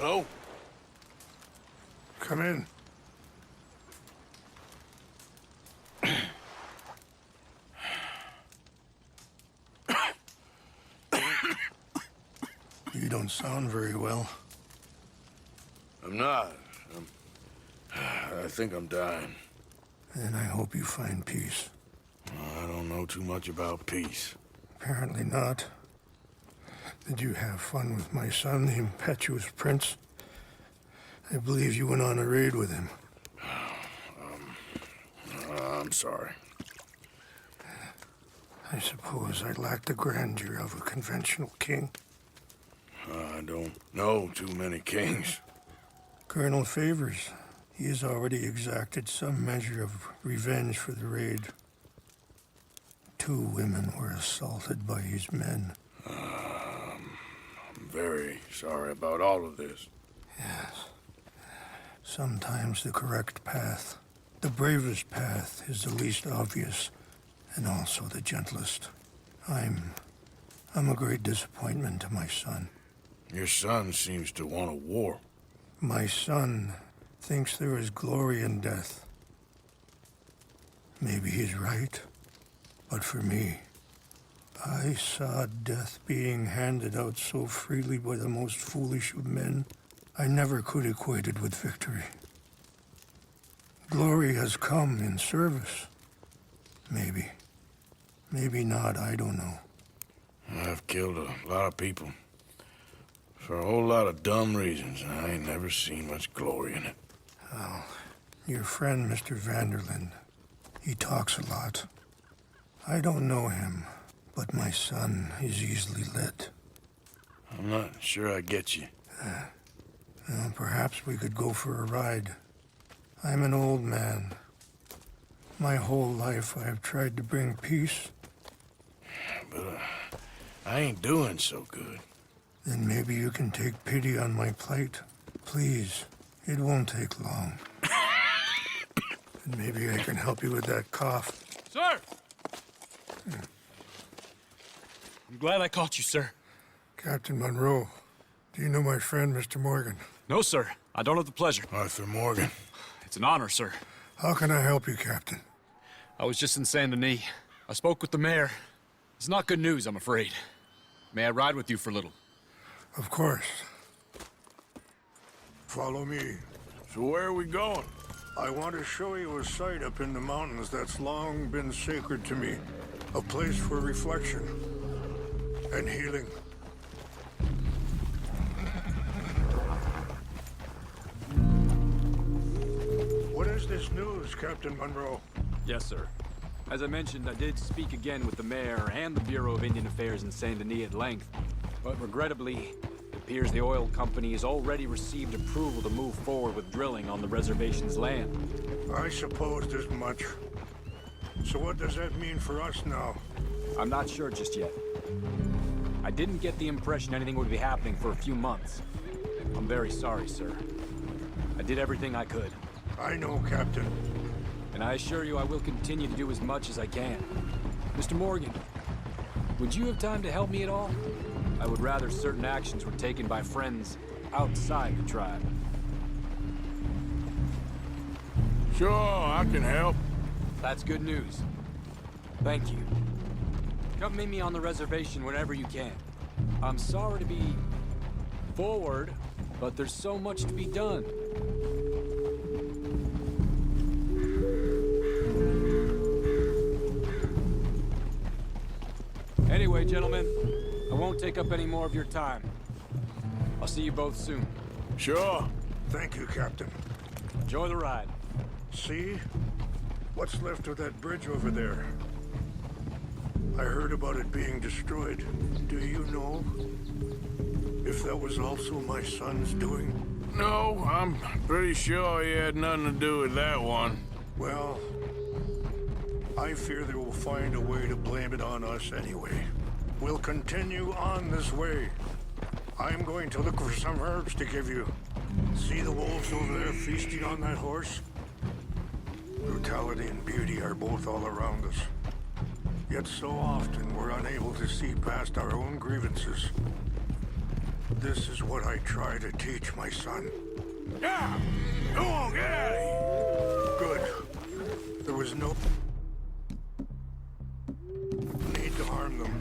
Hello? Come in. You don't sound very well. I'm not. I think I'm dying. And I hope you find peace. I don't know too much about peace. Apparently not. Did you have fun with my son, the impetuous prince? I believe you went on a raid with him. I'm sorry. I suppose I lack the grandeur of a conventional king. I don't know too many kings. Colonel Favors, he has already exacted some measure of revenge for the raid. 2 women were assaulted by his men. I'm very sorry about all of this. Yes. Sometimes the correct path, the bravest path, is the least obvious, and also the gentlest. I'm a great disappointment to my son. Your son seems to want a war. My son thinks there is glory in death. Maybe he's right, but for me, I saw death being handed out so freely by the most foolish of men, I never could equate it with victory. Glory has come in service. Maybe. Maybe not, I don't know. I've killed a lot of people. For a whole lot of dumb reasons, and I ain't never seen much glory in it. Oh, your friend, Mr. Vanderlyn, he talks a lot. I don't know him, but my son is easily led. I'm not sure I get you. Well, perhaps we could go for a ride. I'm an old man. My whole life I have tried to bring peace. But I ain't doing so good. Then maybe you can take pity on my plight. Please, it won't take long. And maybe I can help you with that cough. Sir! I'm glad I caught you, sir. Captain Monroe, do you know my friend, Mr. Morgan? No, sir. I don't have the pleasure. Arthur Morgan. It's an honor, sir. How can I help you, Captain? I was just in Saint Denis. I spoke with the mayor. It's not good news, I'm afraid. May I ride with you for a little? Of course. Follow me. So where are we going? I want to show you a site up in the mountains that's long been sacred to me. A place for reflection and healing. What is this news, Captain Monroe? Yes, sir. As I mentioned, I did speak again with the mayor and the Bureau of Indian Affairs in Saint Denis at length, but regrettably, it appears the oil company has already received approval to move forward with drilling on the reservation's land. I supposed as much. So what does that mean for us now? I'm not sure just yet. I didn't get the impression anything would be happening for a few months. I'm very sorry, sir. I did everything I could. I know, Captain. And I assure you I will continue to do as much as I can. Mr. Morgan, would you have time to help me at all? I would rather certain actions were taken by friends outside the tribe. Sure, I can help. That's good news. Thank you. Come meet me on the reservation whenever you can. I'm sorry to be forward, but there's so much to be done. Anyway, gentlemen, I won't take up any more of your time. I'll see you both soon. Sure. Thank you, Captain. Enjoy the ride. See? What's left of that bridge over there? I heard about it being destroyed. Do you know if that was also my son's doing? No, I'm pretty sure he had nothing to do with that one. Well, I fear they will find a way to blame it on us anyway. We'll continue on this way. I'm going to look for some herbs to give you. See the wolves over there feasting on that horse? Brutality and beauty are both all around us. Yet so often we're unable to see past our own grievances. This is what I try to teach my son. Yeah! Go on, get out of here! Good. There was no need to harm them.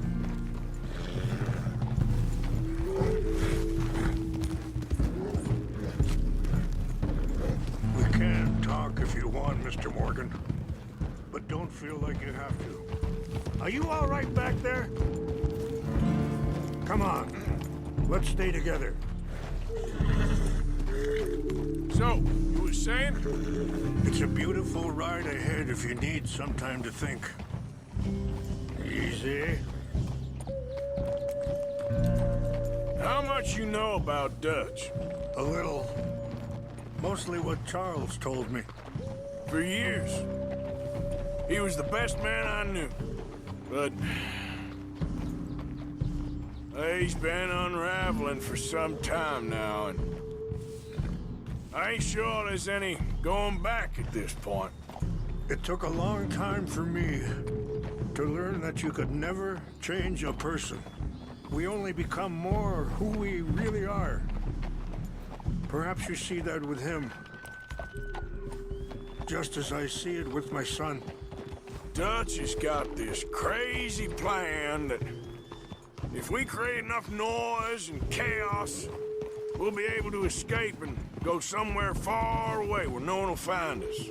We can talk if you want, Mr. Morgan. But don't feel like you have to. Are you all right back there? Come on. Let's stay together. So, you were saying? It's a beautiful ride ahead if you need some time to think. Easy. How much you know about Dutch? A little. Mostly what Charles told me. For years. He was the best man I knew. But... he's been unraveling for some time now, and... I ain't sure there's any going back at this point. It took a long time for me to learn that you could never change a person. We only become more who we really are. Perhaps you see that with him. Just as I see it with my son. Dutch has got this crazy plan that if we create enough noise and chaos, we'll be able to escape and go somewhere far away where no one will find us.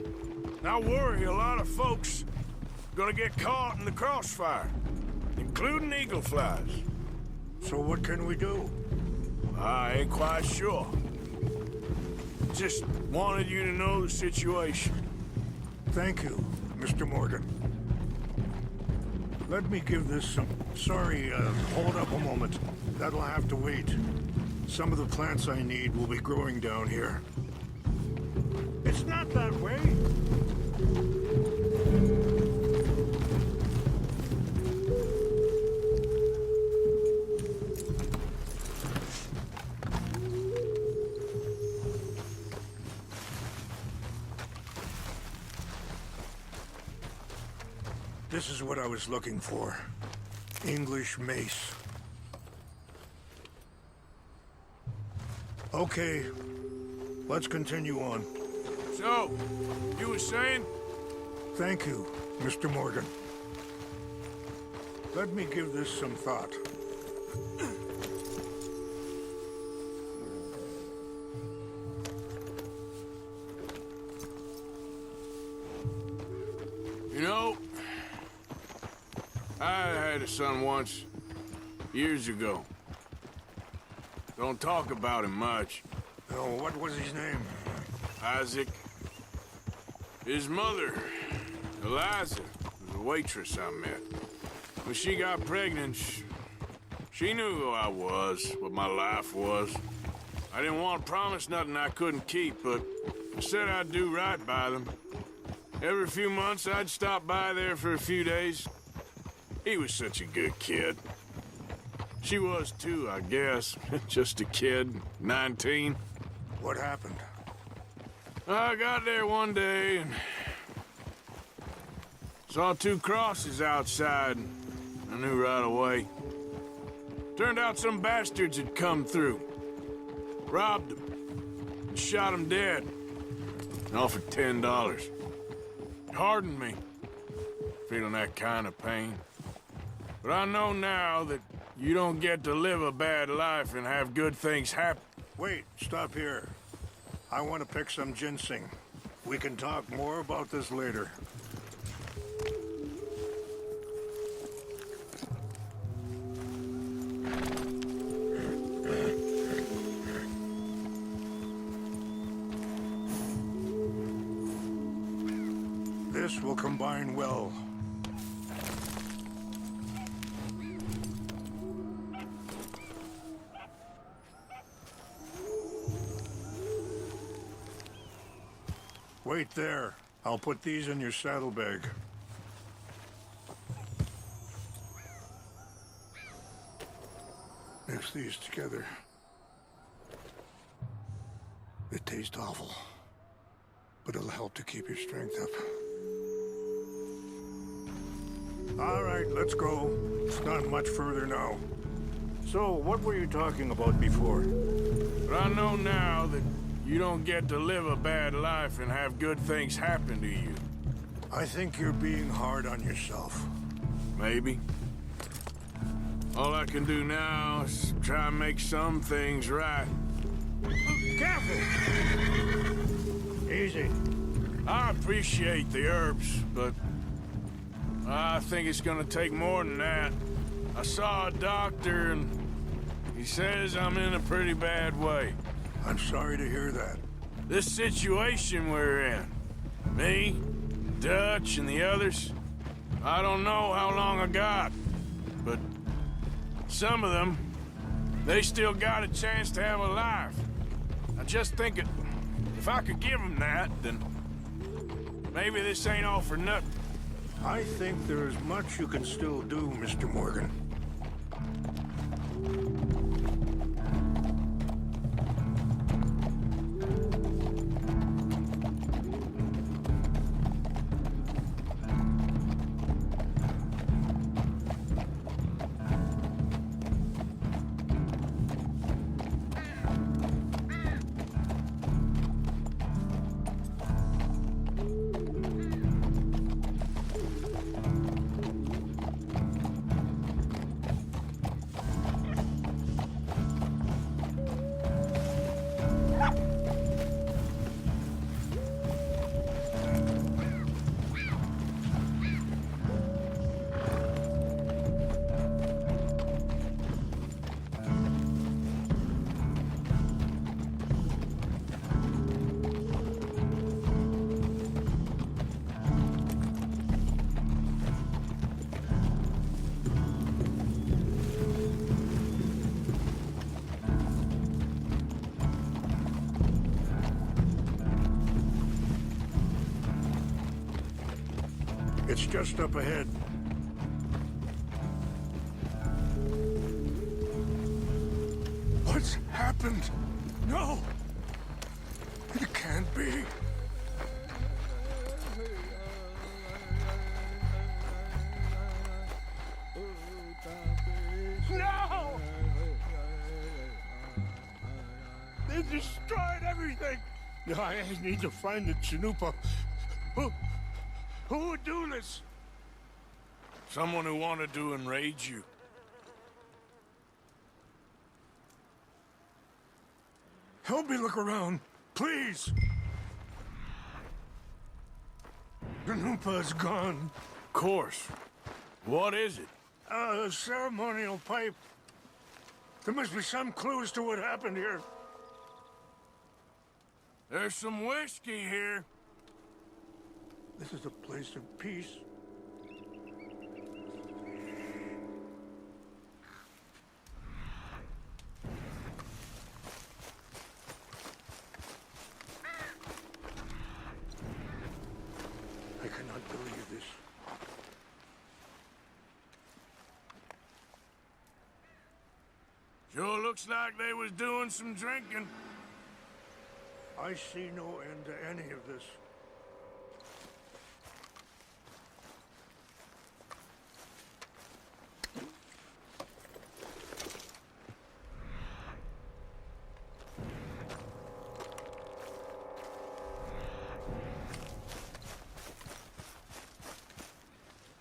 And I worry a lot of folks are gonna get caught in the crossfire, including eagle flies. So what can we do? I ain't quite sure. Just wanted you to know the situation. Thank you, Mr. Morgan. Let me give this some... Sorry, hold up a moment. That'll have to wait. Some of the plants I need will be growing down here. It's not that way. This is what I was looking for. English mace. Okay, let's continue on. So, you were saying? Thank you, Mr. Morgan. Let me give this some thought. You know, I had a son once, years ago. Don't talk about him much. Oh, what was his name? Isaac. His mother, Eliza, was a waitress I met. When she got pregnant, she knew who I was, what my life was. I didn't want to promise nothing I couldn't keep, but I said I'd do right by them. Every few months, I'd stop by there for a few days. He was such a good kid. She was too, I guess. Just a kid, 19. What happened? I got there one day and saw two crosses outside. I knew right away. Turned out some bastards had come through. Robbed them. And shot them dead. And offered $10. It hardened me. Feeling that kind of pain. But I know now that you don't get to live a bad life and have good things happen. Wait, stop here. I want to pick some ginseng. We can talk more about this later. This will combine well. Wait there. I'll put these in your saddlebag. Mix these together. It tastes awful, but it'll help to keep your strength up. All right, let's go. It's not much further now. So, what were you talking about before? But I know now that you don't get to live a bad life and have good things happen to you. I think you're being hard on yourself. Maybe. All I can do now is try and make some things right. Careful! Easy. I appreciate the herbs, but I think it's gonna take more than that. I saw a doctor and he says I'm in a pretty bad way. I'm sorry to hear that. This situation we're in, me, Dutch, and the others, I don't know how long I got, but some of them, they still got a chance to have a life. I just think if I could give them that, then maybe this ain't all for nothing. I think there is much you can still do, Mr. Morgan. It's just up ahead. What's happened? No! It can't be. No! They destroyed everything! I need to find the Chanupa. Who would do this? Someone who wanted to enrage you. Help me look around, please. Chanupa is gone. Of course. What is it? A ceremonial pipe. There must be some clues to what happened here. There's some whiskey here. This is a place of peace. I cannot believe this. Sure looks like they was doing some drinking. I see no end to any of this.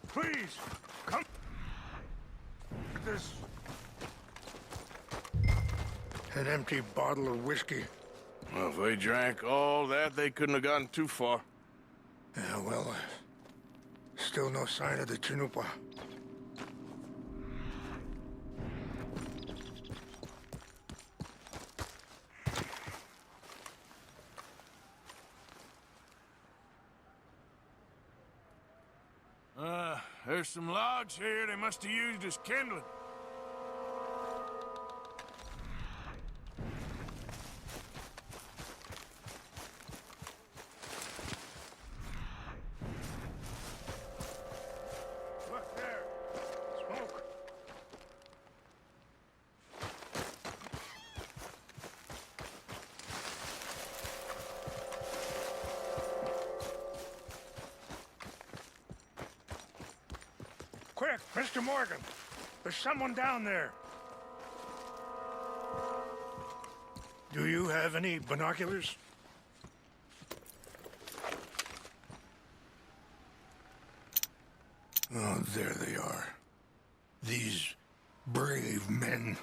Please, come. This. An empty bottle of whiskey. Well, if they drank all that, they couldn't have gotten too far. Yeah, well, still no sign of the Chanupa. There's some logs here they must have used as kindling. Look there. Smoke. Quick, Mr. Morgan. There's someone down there. Do you have any binoculars? Oh, there they are. These brave men.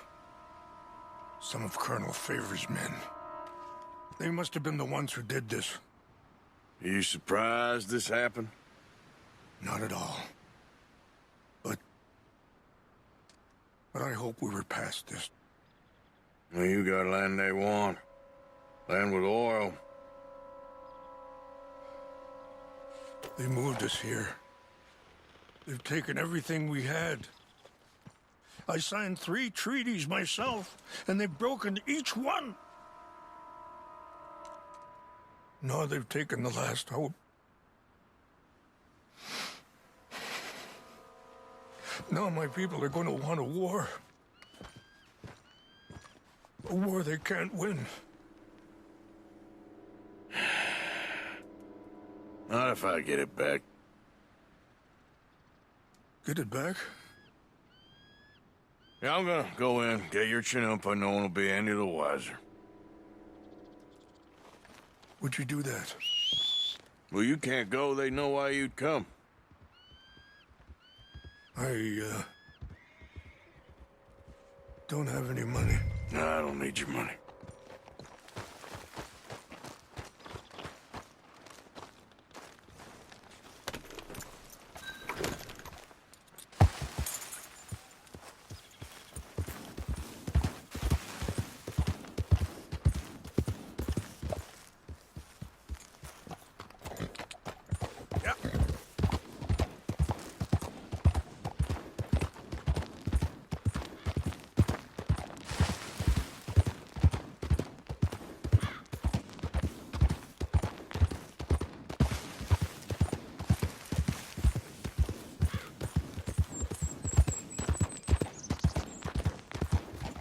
Some of Colonel Favor's men. They must have been the ones who did this. Are you surprised this happened? Not at all. But I hope we were past this. Well, you got land they want. Land with oil. They moved us here. They've taken everything we had. I signed 3 treaties myself, and they've broken each one. Now they've taken the last hope. Now my people are going to want a war. A war they can't win. Not if I get it back. Get it back? Yeah, I'm gonna go in, get your Chinook, but no one will be any the wiser. Would you do that? Well, you can't go, they know why you'd come. I don't have any money. No, I don't need your money.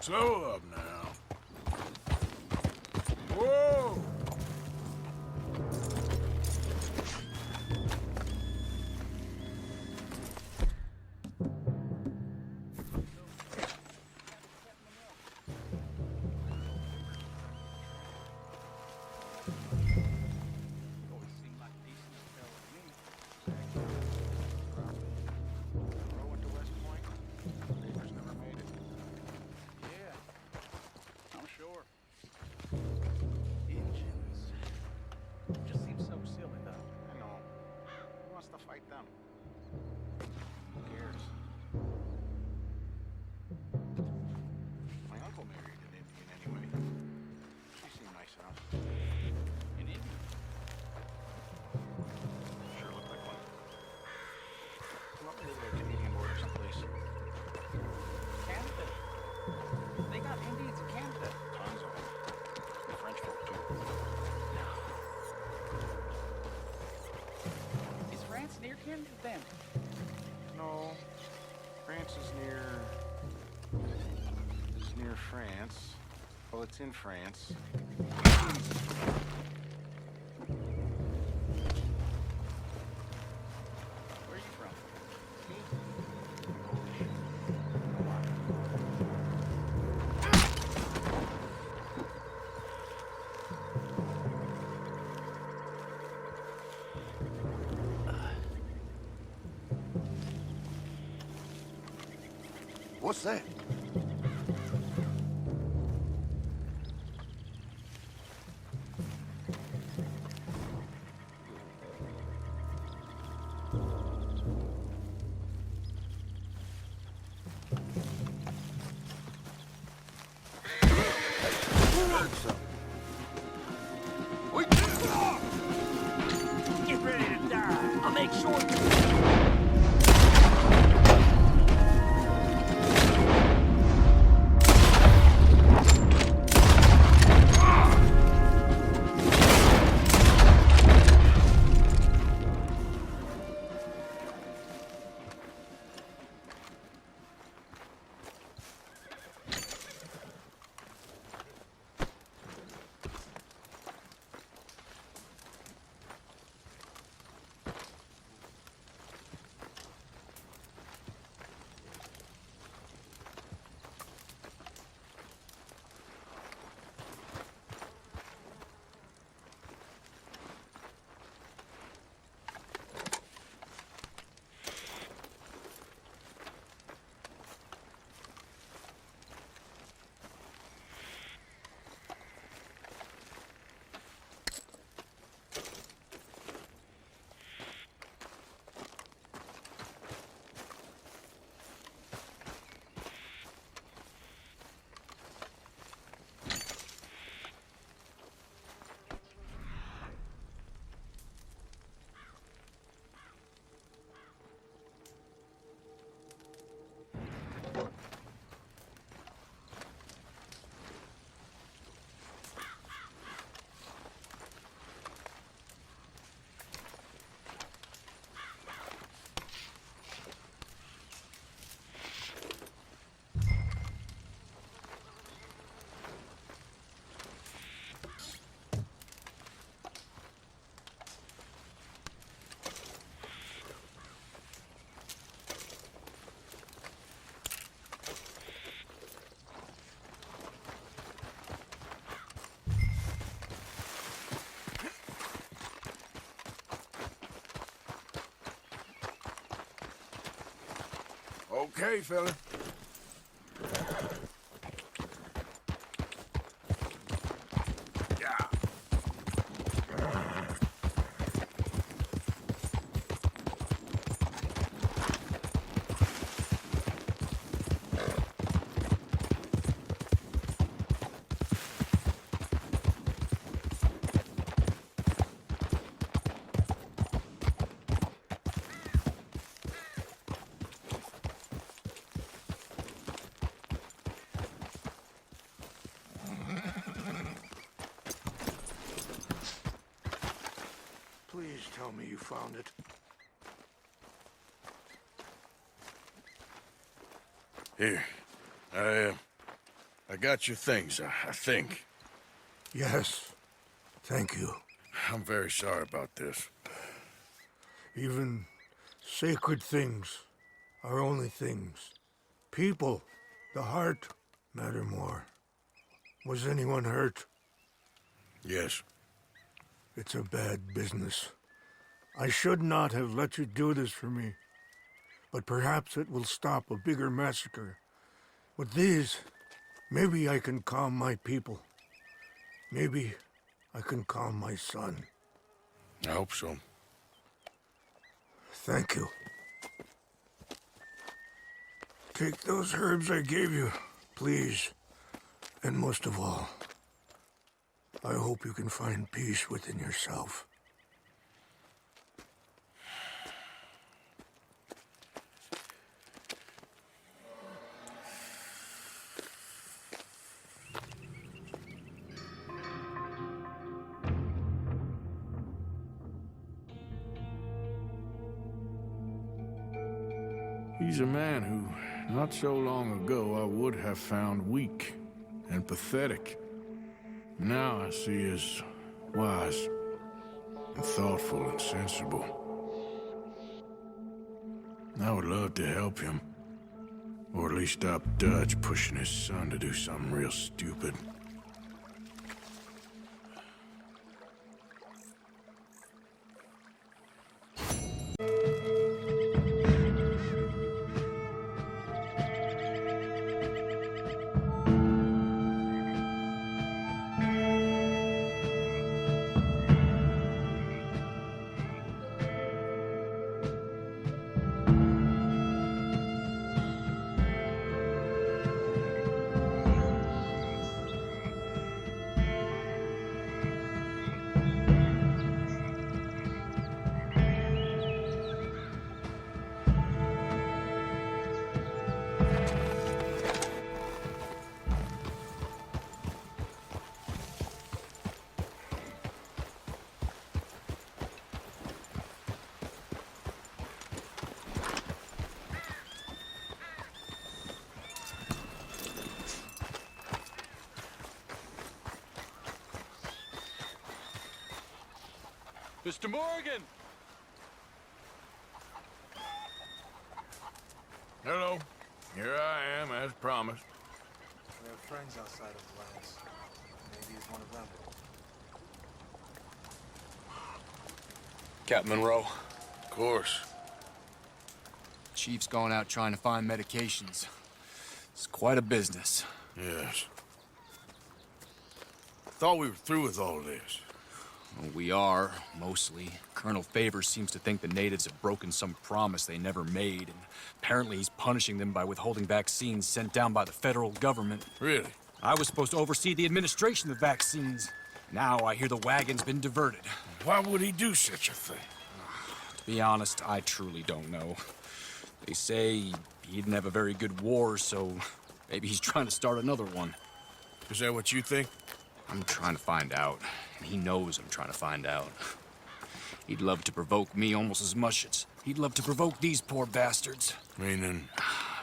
Slow up now. Whoa! Near Canada then? No. France is near France. Well, it's in France. Where are you from? What's that? Get ready to die. I'll make sure. Okay, fella. Yeah. Please tell me you found it. Here. I got your things, I think. Yes. Thank you. I'm very sorry about this. Even sacred things are only things. People, the heart, matter more. Was anyone hurt? Yes. It's a bad business. I should not have let you do this for me. But perhaps it will stop a bigger massacre. With these, maybe I can calm my people. Maybe I can calm my son. I hope so. Thank you. Take those herbs I gave you, please. And most of all, I hope you can find peace within yourself. He's a man who, not so long ago, I would have found weak and pathetic. Now I see as wise and thoughtful and sensible. I would love to help him, or at least stop Dutch pushing his son to do something real stupid. Mr. Morgan! Hello. Here I am, as promised. We have friends outside of Lance. Maybe he's one of them. Captain Monroe. Of course. Chief's going out trying to find medications. It's quite a business. Yes. Thought we were through with all this. Well, we are, mostly. Colonel Favors seems to think the natives have broken some promise they never made, and apparently he's punishing them by withholding vaccines sent down by the federal government. Really? I was supposed to oversee the administration of the vaccines. Now I hear the wagon's been diverted. Why would he do such a thing? To be honest, I truly don't know. They say he didn't have a very good war, so maybe he's trying to start another one. Is that what you think? I'm trying to find out, and he knows I'm trying to find out. He'd love to provoke me almost as much as he'd love to provoke these poor bastards. Meaning?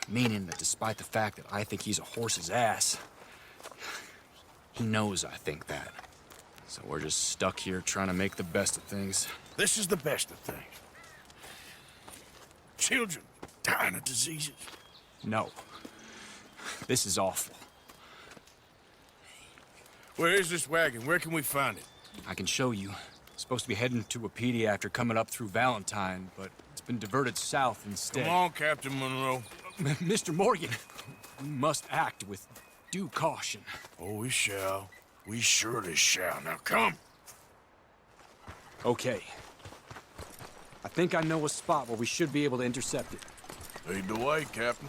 Meaning that despite the fact that I think he's a horse's ass, he knows I think that. So we're just stuck here trying to make the best of things. This is the best of things. Children dying of diseases. No. This is awful. Where is this wagon? Where can we find it? I can show you. Supposed to be heading to Wapiti after coming up through Valentine, but it's been diverted south instead. Come on, Captain Monroe. Mr. Morgan, we must act with due caution. Oh, we shall. We surely shall. Now come. Okay. I think I know a spot where we should be able to intercept it. Lead the way, Captain.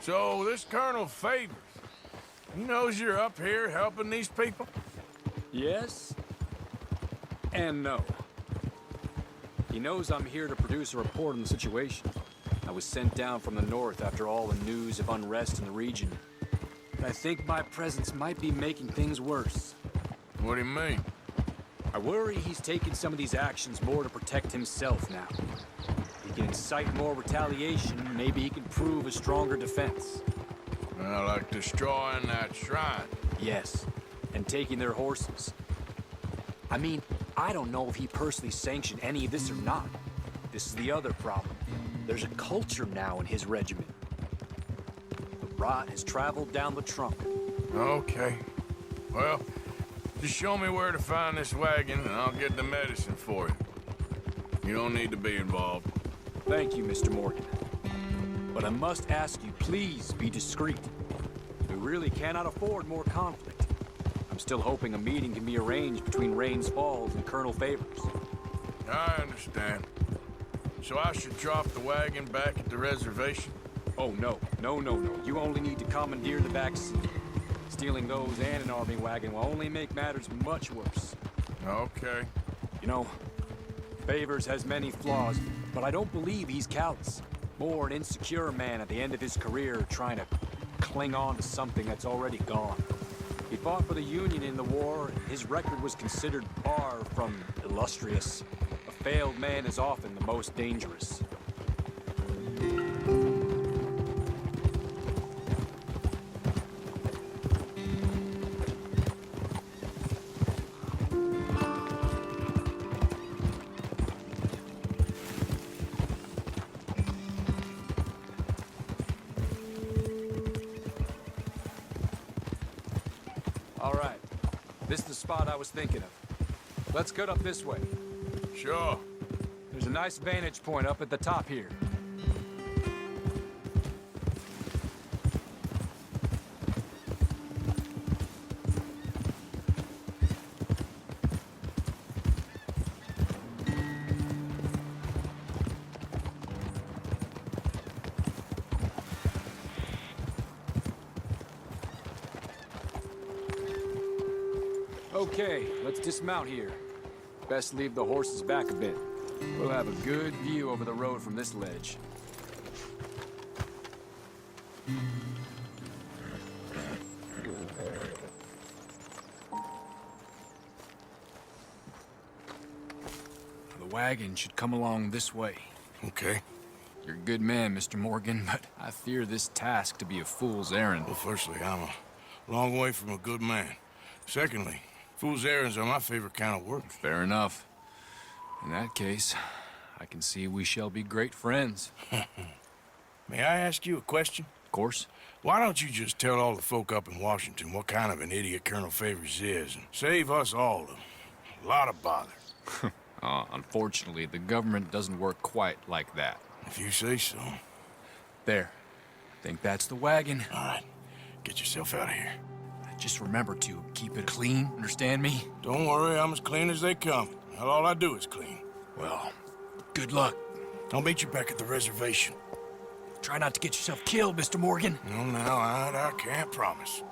So, this Colonel Favors, he knows you're up here helping these people? Yes and no. He knows I'm here to produce a report on the situation. I was sent down from the north after all the news of unrest in the region. But I think my presence might be making things worse. What do you mean? I worry he's taking some of these actions more to protect himself now. He can incite more retaliation, maybe he can prove a stronger defense. Well, like destroying that shrine. Yes, and taking their horses. I mean, I don't know if he personally sanctioned any of this or not. This is the other problem. There's a culture now in his regiment. The rot has traveled down the trunk. Okay. Well, just show me where to find this wagon and I'll get the medicine for you. You don't need to be involved. Thank you, Mr. Morgan. But I must ask you, please be discreet. We really cannot afford more conflict. I'm still hoping a meeting can be arranged between Rains Falls and Colonel Favors. I understand. So I should drop the wagon back at the reservation? Oh, no. No. You only need to commandeer the back seat. Stealing those and an army wagon will only make matters much worse. Okay. You know, Favors has many flaws, but I don't believe he's callous. More an insecure man at the end of his career trying to cling on to something that's already gone. He fought for the Union in the war, and his record was considered far from illustrious. A failed man is often the most dangerous. All right. This is the spot I was thinking of. Let's cut up this way. Sure. There's a nice vantage point up at the top here. Okay, let's dismount here. Best leave the horses back a bit. We'll have a good view over the road from this ledge. The wagon should come along this way. Okay. You're a good man, Mr. Morgan, but I fear this task to be a fool's errand. Well, firstly, I'm a long way from a good man. Secondly, fool's errands are my favorite kind of work. Fair enough. In that case, I can see we shall be great friends. May I ask you a question? Of course. Why don't you just tell all the folk up in Washington what kind of an idiot Colonel Favors is and save us all a lot of bother? Unfortunately, the government doesn't work quite like that. If you say so. There. Think that's the wagon. All right. Get yourself out of here. Just remember to keep it clean, understand me? Don't worry, I'm as clean as they come. Now, all I do is clean. Well, good luck. I'll meet you back at the reservation. Try not to get yourself killed, Mr. Morgan. No, now, I can't promise.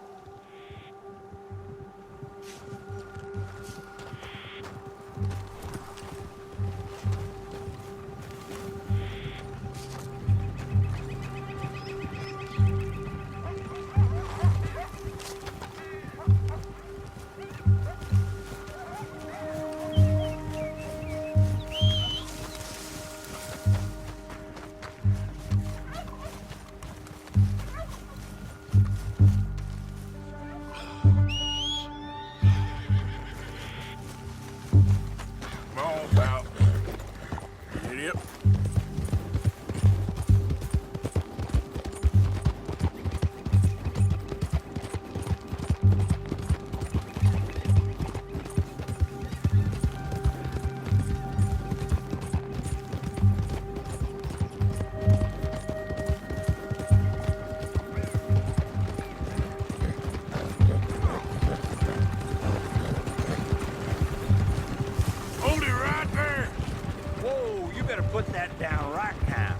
that down right now.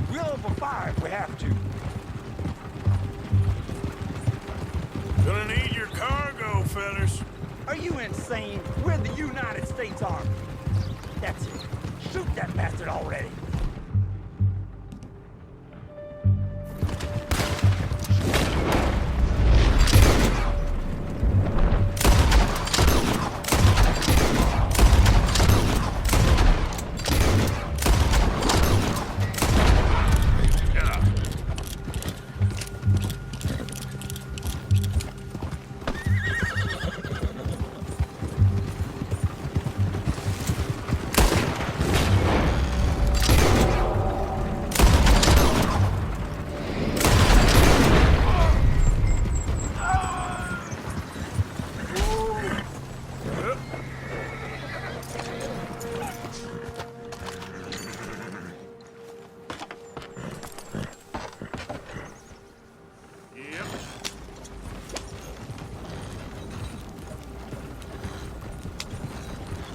We'll open fire if we have to. Gonna need your cargo, fellas. Are you insane? We're the United States Army. That's it. Shoot that bastard already.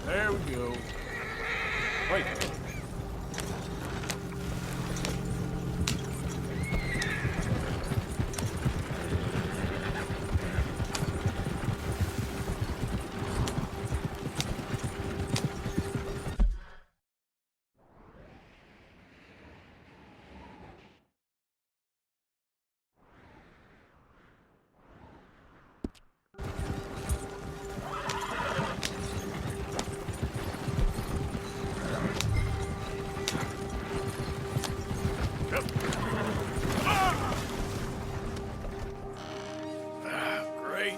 There we go. Wait. Great.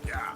Yeah.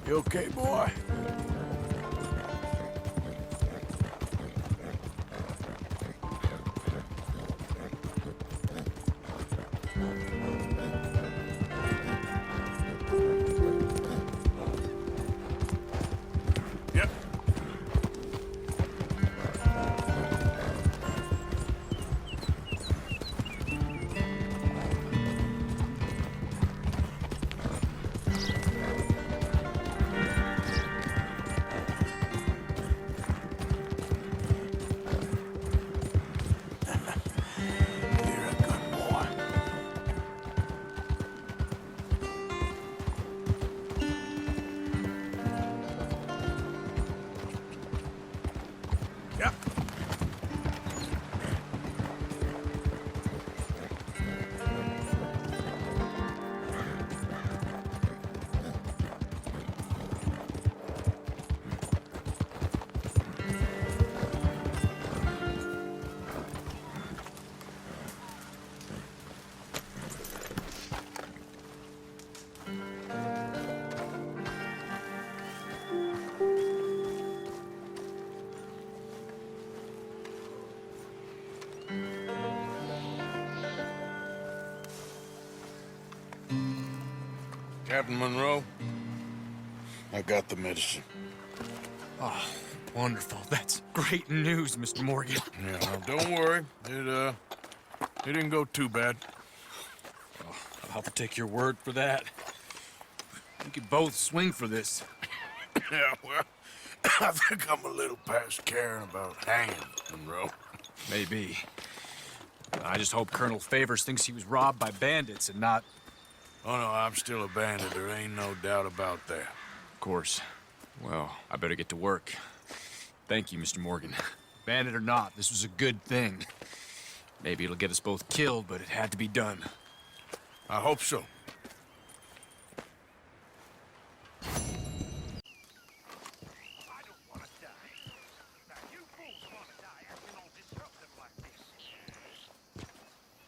You okay, boy? Yep. You're a good boy. Yep. Captain Monroe, I got the medicine. Oh, wonderful. That's great news, Mr. Morgan. Yeah, well, don't worry. It didn't go too bad. I'll take your word for that. We could both swing for this. Yeah, well, I think I'm a little past caring about hanging, Monroe. Maybe. I just hope Colonel Favors thinks he was robbed by bandits and not... Oh, no, I'm still a bandit. There ain't no doubt about that. Of course. Well, I better get to work. Thank you, Mr. Morgan. Bandit or not, this was a good thing. Maybe it'll get us both killed, but it had to be done. I hope so.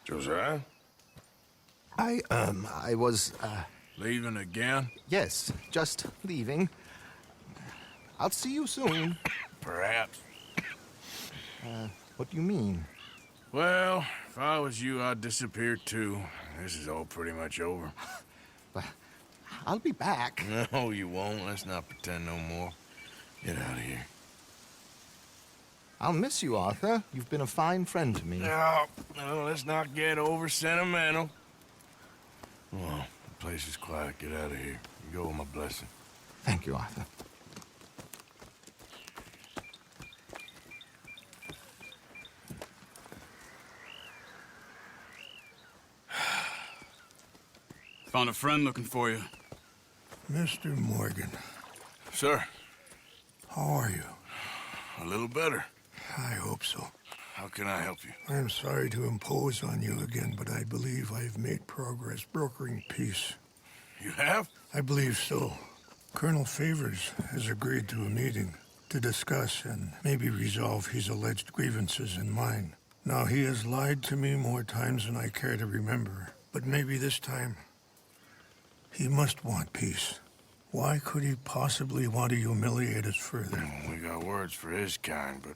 Josiah? I was, Leaving again? yes, just leaving. I'll see you soon. Perhaps. What do you mean? Well, if I was you, I'd disappear too. This is all pretty much over. I'll be back. No, you won't. Let's not pretend no more. Get out of here. I'll miss you, Arthur. You've been a fine friend to me. No, let's not get over sentimental. Well, the place is quiet. Get out of here. You go with my blessing. Thank you, Arthur. Found a friend looking for you. Mr. Morgan, Sir, how are you? a little better. I hope so. How can I help you? I'm sorry to impose on you again, but I believe I've made progress brokering peace. You have? I believe so. Colonel Favors has agreed to a meeting to discuss and maybe resolve his alleged grievances and mine. Now, he has lied to me more times than I care to remember, but maybe this time he must want peace. Why could he possibly want to humiliate us further? We got words for his kind, but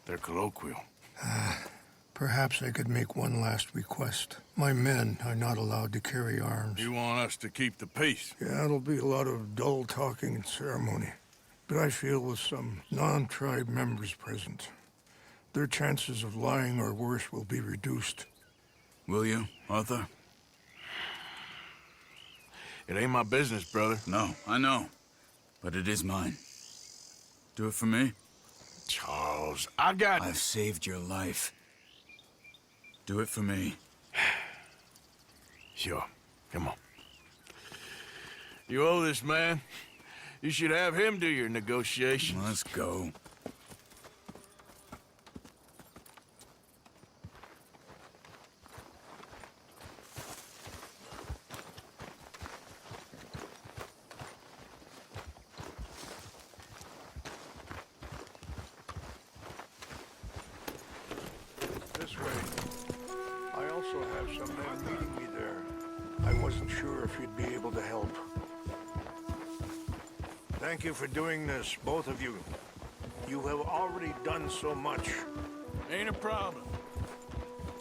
they're colloquial. Perhaps I could make one last request. My men are not allowed to carry arms. You want us to keep the peace? Yeah, it'll be a lot of dull talking and ceremony. But I feel with some non-tribe members present, their chances of lying or worse will be reduced. Will you, Arthur? It ain't my business, brother. No, I know. But it is mine. Do it for me? Charles, I got... I've saved your life. Do it for me. Sure. Come on. You owe this man. You should have him do your negotiations. Let's go. This way. I also have some men meeting me there. I wasn't sure if you'd be able to help. Thank you for doing this, both of you. You have already done so much. Ain't a problem.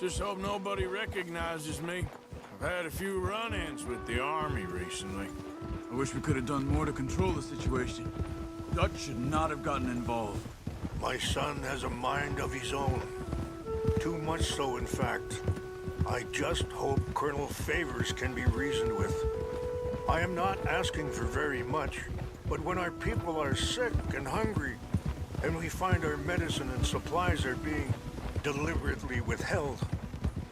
Just hope nobody recognizes me. I've had a few run-ins with the army recently. I wish we could have done more to control the situation. Dutch should not have gotten involved. My son has a mind of his own. Too much so, in fact. I just hope Colonel Favors can be reasoned with. I am not asking for very much, but when our people are sick and hungry, and we find our medicine and supplies are being deliberately withheld,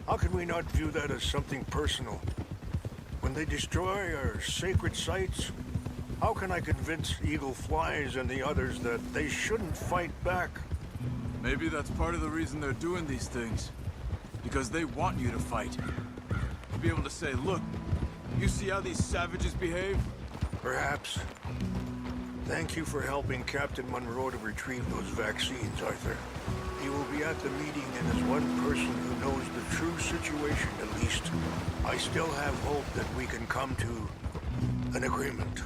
how can we not view that as something personal? When they destroy our sacred sites, how can I convince Eagle Flies and the others that they shouldn't fight back? Maybe that's part of the reason they're doing these things. Because they want you to fight. To be able to say, look, you see how these savages behave? Perhaps. Thank you for helping Captain Monroe to retrieve those vaccines, Arthur. He will be at the meeting and is one person who knows the true situation, at least. I still have hope that we can come to an agreement.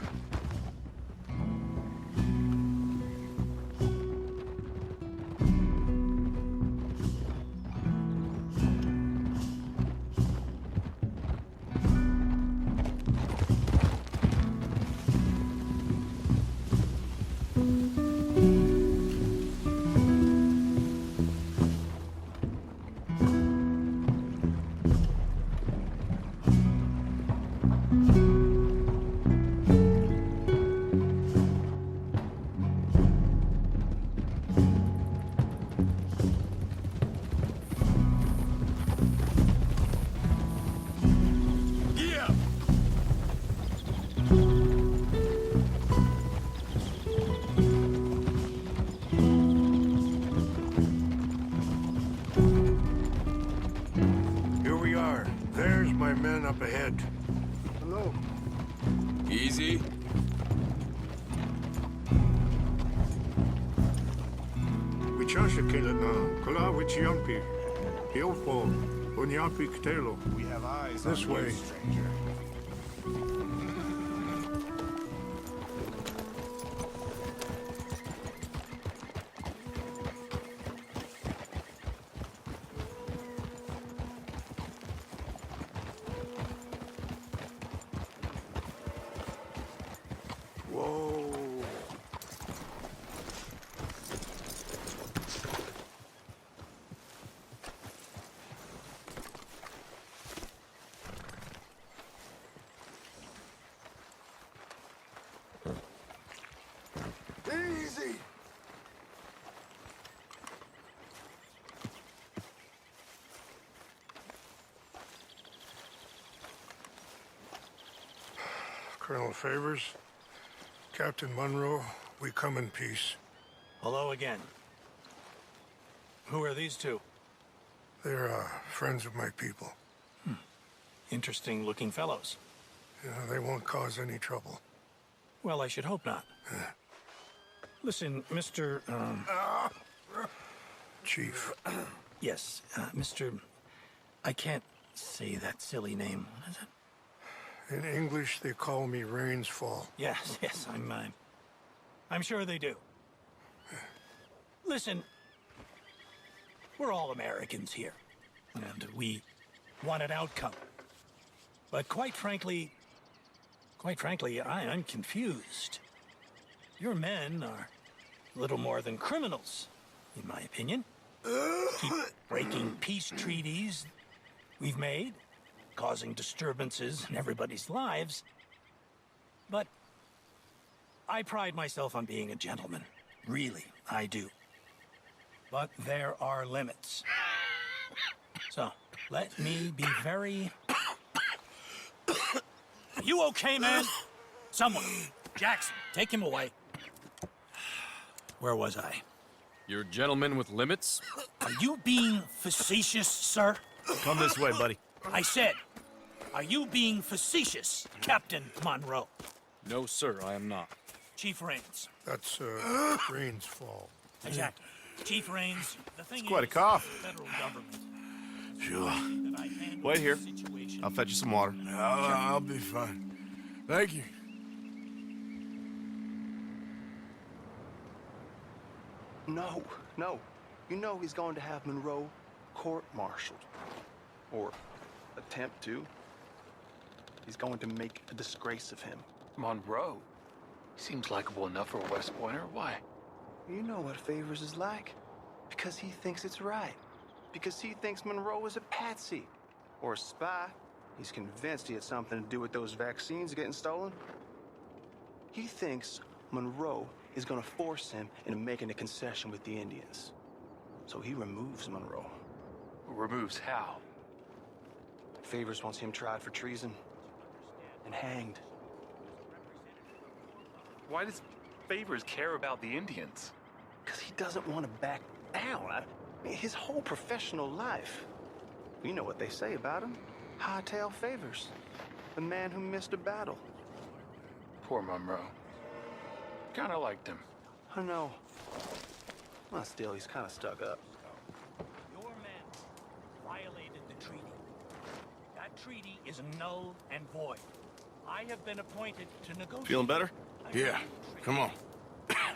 up ahead. Hello. Easy. Wichasha Kelana, Kula Wichiampi, Hiopo, Unyapi Ktelo. We have eyes This on way. you, stranger. Whoa. Easy. Colonel Favors, Captain Monroe, we come in peace. Hello again. Who are these two? They're friends of my people. Interesting looking fellows. They won't cause any trouble. Well, I should hope not. Listen, Mr. Chief. Yes, Mr. I can't say that silly name. What is it? In English, they call me Rains Fall. Yes, I'm sure they do. Listen, we're all Americans here, and we want an outcome. But quite frankly, I'm confused. Your men are little more than criminals, in my opinion. Keep breaking peace treaties we've made, causing disturbances in everybody's lives. But I pride myself on being a gentleman. Really, I do. But there are limits. So, let me be very... Are you okay, man? Someone. Jackson, take him away. Where was I? You're a gentleman with limits? Are you being facetious, sir? Come this way, buddy. I said, are you being facetious, Captain Monroe? No, sir, I am not. Chief Rains. That's Rains Fall. Exactly. Chief Rains, the thing quite a is, cough. the federal government. Sure. that I handle Wait here. this situation. I'll fetch you some water. I'll be fine. Thank you. No, no. You know he's going to have Monroe court-martialed. Or attempt to. He's going to make a disgrace of him. Monroe? Seems likable enough for a West Pointer. Why? You know what Favors is like. Because he thinks it's right. Because he thinks Monroe is a patsy. Or a spy. He's convinced he had something to do with those vaccines getting stolen. He thinks Monroe is gonna force him into making a concession with the Indians. So he removes Monroe. Removes how? Favors wants him tried for treason. And hanged. Why does Favors care about the Indians? Because he doesn't want to back down. His whole professional life. You know what they say about him. Hightail Favors. The man who missed a battle. Poor Monroe. Kinda liked him. I know. Well, still, he's kind of stuck up. Your men violated the treaty. That treaty is null and void. I have been appointed to negotiate. Feeling better? Yeah, come on.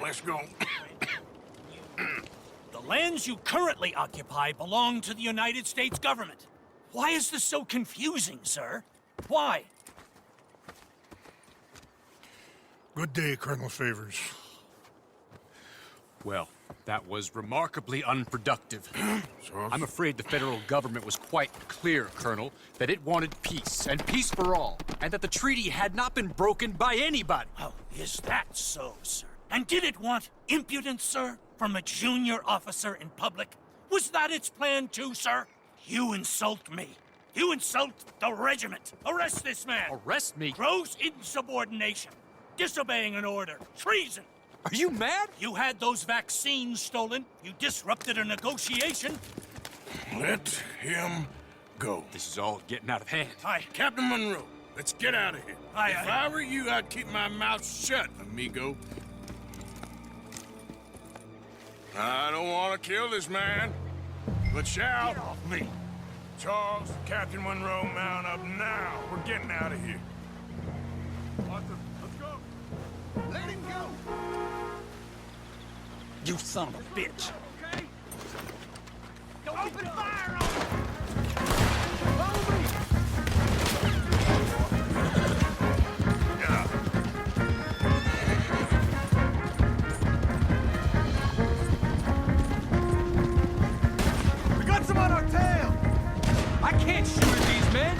Let's go. The lands you currently occupy belong to the United States government. Why is this so confusing, sir? Why? Good day, Colonel Favors. Well, that was remarkably unproductive. So, I'm afraid the federal government was quite clear, Colonel, that it wanted peace, and peace for all, and that the treaty had not been broken by anybody. Oh, is that so, sir? And did it want impudence, sir, from a junior officer in public? Was that its plan too, sir? You insult me. You insult the regiment. Arrest this man. Arrest me? Gross insubordination. Disobeying an order. Treason. Are you mad? You had those vaccines stolen. You disrupted a negotiation. let him go. This is all getting out of hand. Hi, Captain Monroe. Let's get out of here. If I were you, I'd keep my mouth shut, amigo. I don't want to kill this man, but shall. Get off me! Charles, Captain Monroe, mount up now. We're getting out of here. Arthur, let's go. Let him go! You son of a bitch! Okay? Open fire on him! We got some on our tail! I can't shoot at these men!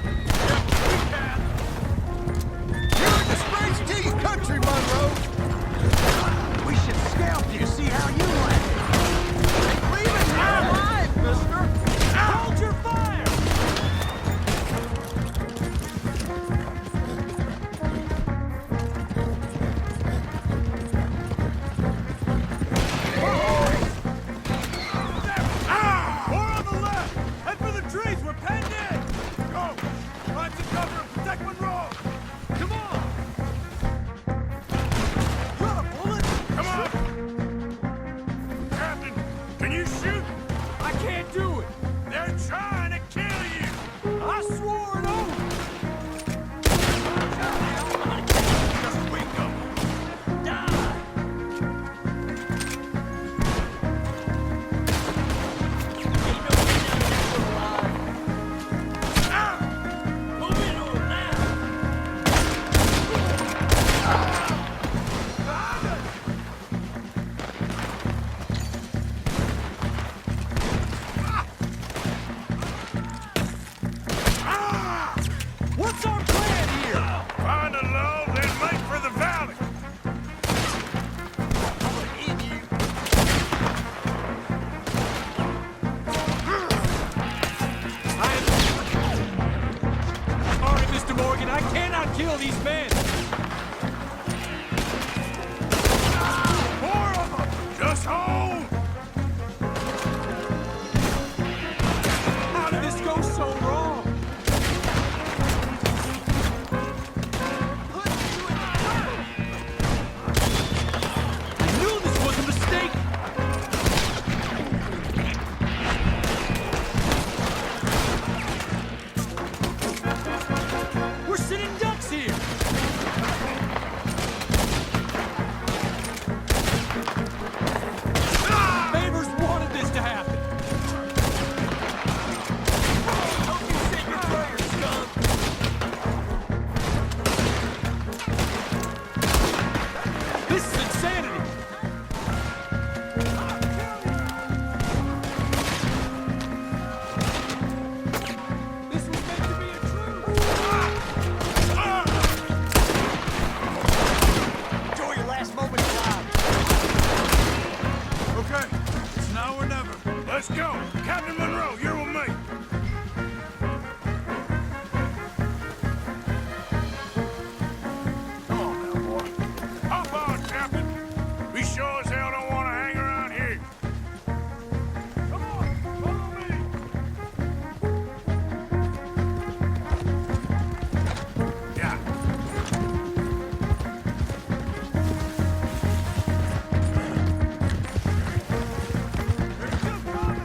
You're in disgrace to your country, Monroe! We should scalp you to see how you like it! Leave it alive, mister! Hold your fire! More on the left! Head for the trees! We're penned in! Go! Find some cover and protect Monroe! Come on! Got a bullet? Come on! Captain, can you shoot? I can't do it! They're trying to kill you! I swore an oath! Just wake up! What's our plan here? Find a lull, then make for the valley! Sorry, Mr. Morgan, I cannot kill these men! More of them! Just hold! How did this go so wrong? I knew this was a mistake! We're sitting ducks here! Favors wanted this to happen! This is insanity! This was meant to be a truce! Enjoy your last moment alive! Okay, it's now or never. Let's go! Captain Monroe, you're with me! Come on now, boy. Hop on, Captain! We sure as hell don't want to hang around here. Come on, follow me! Yeah. They're still coming!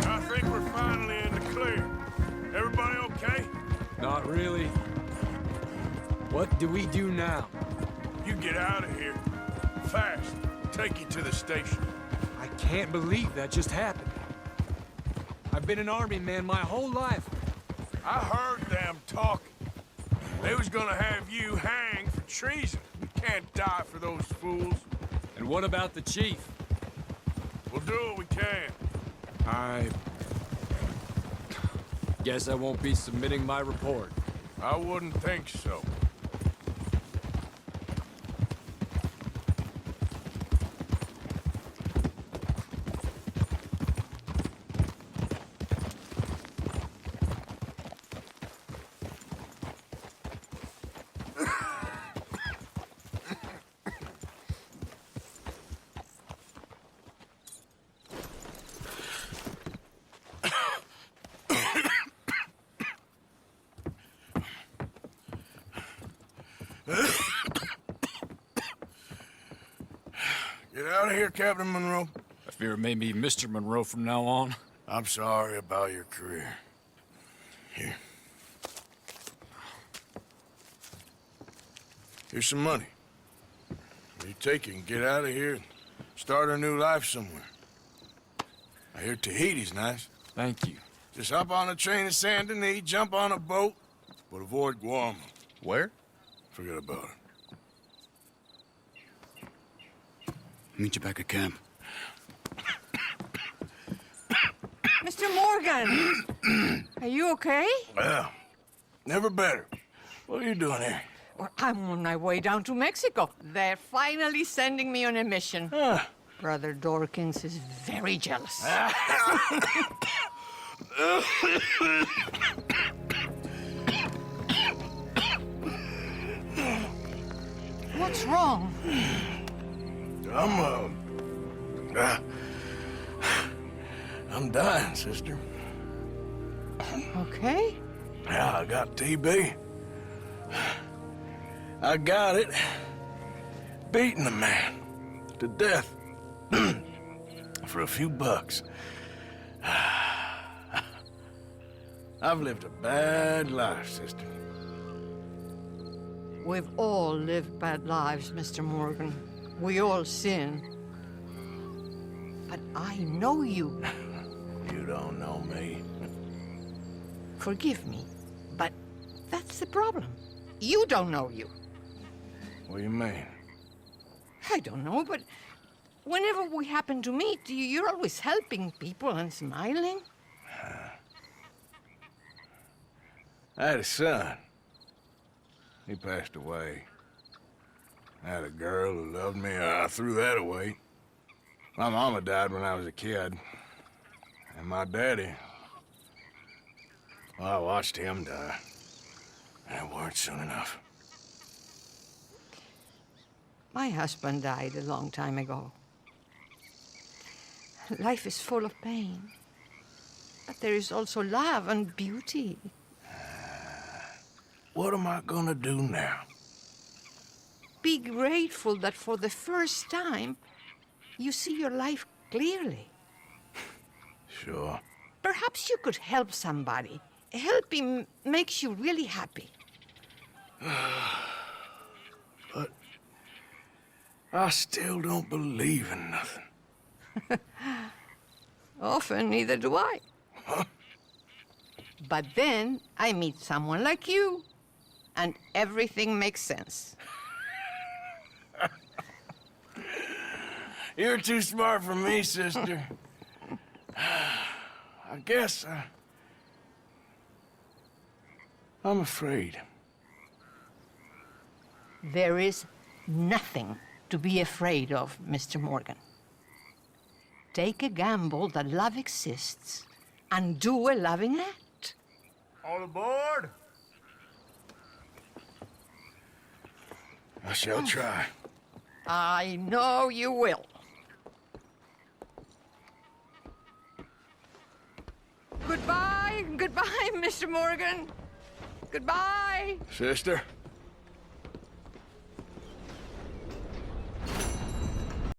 I think we're finally in the clear. Everybody okay? Not really. What do we do now? You get out of here. Fast. Take you to the station. I can't believe that just happened. I've been an army man my whole life. I heard them talking. They was gonna have you hanged for treason. You can't die for those fools. And what about the chief? We'll do what we can. I guess I won't be submitting my report. I wouldn't think so. Get out of here, Captain Monroe. I fear it may be Mr. Monroe from now on. I'm sorry about your career. Here. Here's some money. You take it and get out of here and start a new life somewhere. I hear Tahiti's nice. Thank you. Just hop on a train to Saint Denis, jump on a boat, but avoid Guam. Where? Forget about it. Meet you back at camp. Mr. Morgan! Are you okay? Well, never better. What are you doing here? Well, I'm on my way down to Mexico. They're finally sending me on a mission. Brother Dorkins is very jealous. What's wrong? I'm dying, sister. Okay. Yeah, I got TB. I got it. Beating a man to death for a few bucks. I've lived a bad life, sister. We've all lived bad lives, Mr. Morgan. We all sin. But I know you. You don't know me. Forgive me, but that's the problem. You don't know you. What do you mean? I don't know, but whenever we happen to meet, you're always helping people and smiling. I had a son. He passed away. I had a girl who loved me. I threw that away. My mama died when I was a kid. And my daddy, well, I watched him die. And it weren't soon enough. My husband died a long time ago. Life is full of pain. But there is also love and beauty. What am I gonna do now? Be grateful that for the first time, you see your life clearly. Sure. Perhaps you could help somebody. Helping makes you really happy. But I still don't believe in nothing. Often, neither do I. Huh? But then I meet someone like you, and everything makes sense. You're too smart for me, sister. I guess I'm afraid. There is nothing to be afraid of, Mr. Morgan. Take a gamble that love exists and do a loving act. All aboard? I shall try. I know you will. Goodbye, goodbye, Mr. Morgan. Goodbye. Sister?